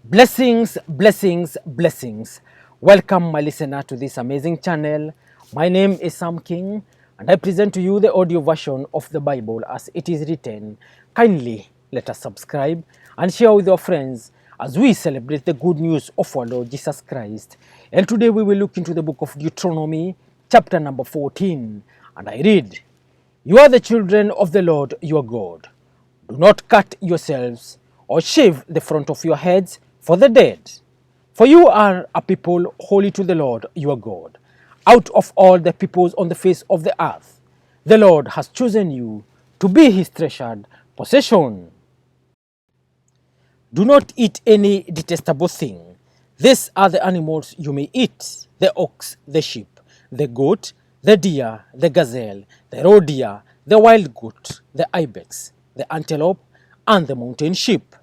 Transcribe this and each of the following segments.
Blessings, blessings, blessings. Welcome, my listener, to this amazing channel. My name is Sam King, and I present to you the audio version of the Bible as it is written. Kindly let us subscribe and share with your friends as we celebrate the good news of our Lord Jesus Christ. And today we will look into the book of Deuteronomy, chapter number 14, and I read, "You are the children of the Lord your God. Do not cut yourselves or shave the front of your heads for the dead. For you are a people holy to the Lord your God. Out of all the peoples on the face of the earth, the Lord has chosen you to be his treasured possession. Do not eat any detestable thing. These are the animals you may eat: the ox, the sheep, the goat, the deer, the gazelle, the roe deer, the wild goat, the ibex, the antelope, and the mountain sheep.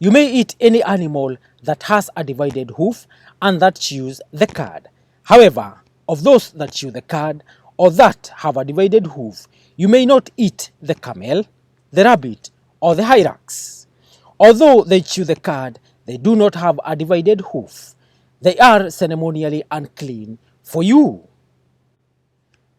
You may eat any animal that has a divided hoof and that chews the cud. However, of those that chew the cud or that have a divided hoof, you may not eat the camel, the rabbit, or the hyrax. Although they chew the cud, they do not have a divided hoof. They are ceremonially unclean for you.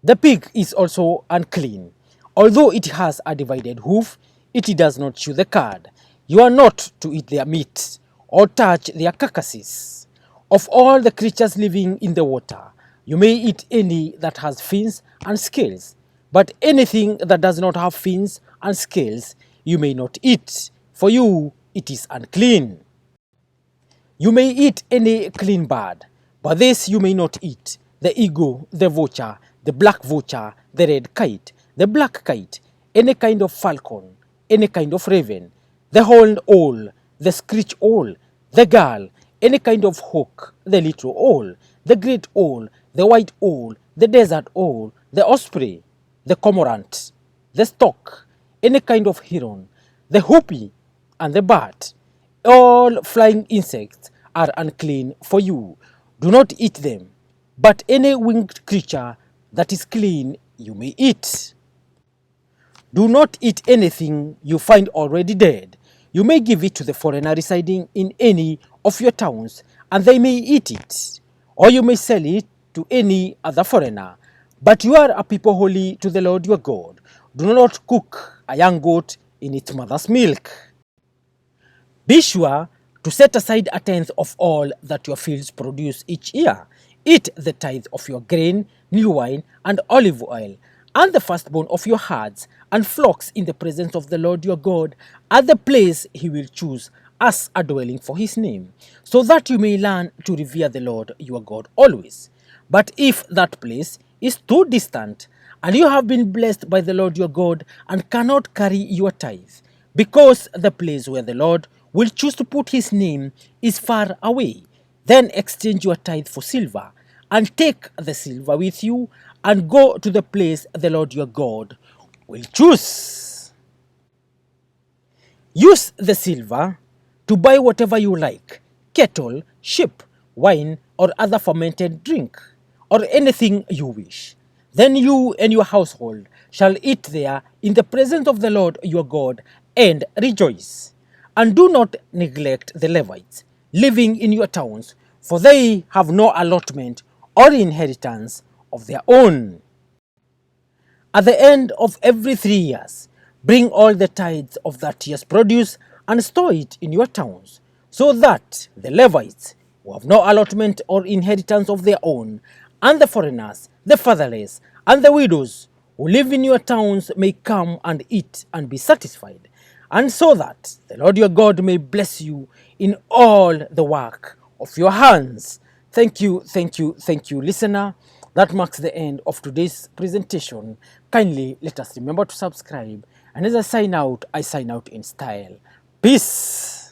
The pig is also unclean. Although it has a divided hoof, it does not chew the cud. You are not to eat their meat or touch their carcasses. Of all the creatures living in the water, you may eat any that has fins and scales, but anything that does not have fins and scales you may not eat. For you it is unclean. You may eat any clean bird, but this you may not eat: the eagle, the vulture, the black vulture, the red kite, the black kite, any kind of falcon, any kind of raven, the horned owl, the screech owl, the gull, any kind of hawk, the little owl, the great owl, the white owl, the desert owl, the osprey, the cormorant, the stork, any kind of heron, the hoopie, and the bat. All flying insects are unclean for you. Do not eat them. But any winged creature that is clean you may eat. Do not eat anything you find already dead. You may give it to the foreigner residing in any of your towns, and they may eat it. Or you may sell it to any other foreigner. But you are a people holy to the Lord your God. Do not cook a young goat in its mother's milk. Be sure to set aside a tenth of all that your fields produce each year. Eat the tithe of your grain, new wine, and olive oil, and the firstborn of your herds and flocks in the presence of the Lord your God, at the place he will choose as a dwelling for his name, so that you may learn to revere the Lord your God always. But if that place is too distant, and you have been blessed by the Lord your God and cannot carry your tithe, because the place where the Lord will choose to put his name is far away, then exchange your tithe for silver, and take the silver with you, and go to the place the Lord your God will choose. Use the silver to buy whatever you like: cattle, sheep, wine, or other fermented drink, or anything you wish. Then you and your household shall eat there in the presence of the Lord your God and rejoice. And do not neglect the Levites living in your towns, for they have no allotment or inheritance of their own. At the end of every 3 years, bring all the tithes of that year's produce and store it in your towns, so that the Levites, who have no allotment or inheritance of their own, and the foreigners, the fatherless, and the widows who live in your towns may come and eat and be satisfied, and so that the Lord your God may bless you in all the work of your hands. Thank you, listener. That marks the end of today's presentation. Kindly let us remember to subscribe. And as I sign out in style. Peace.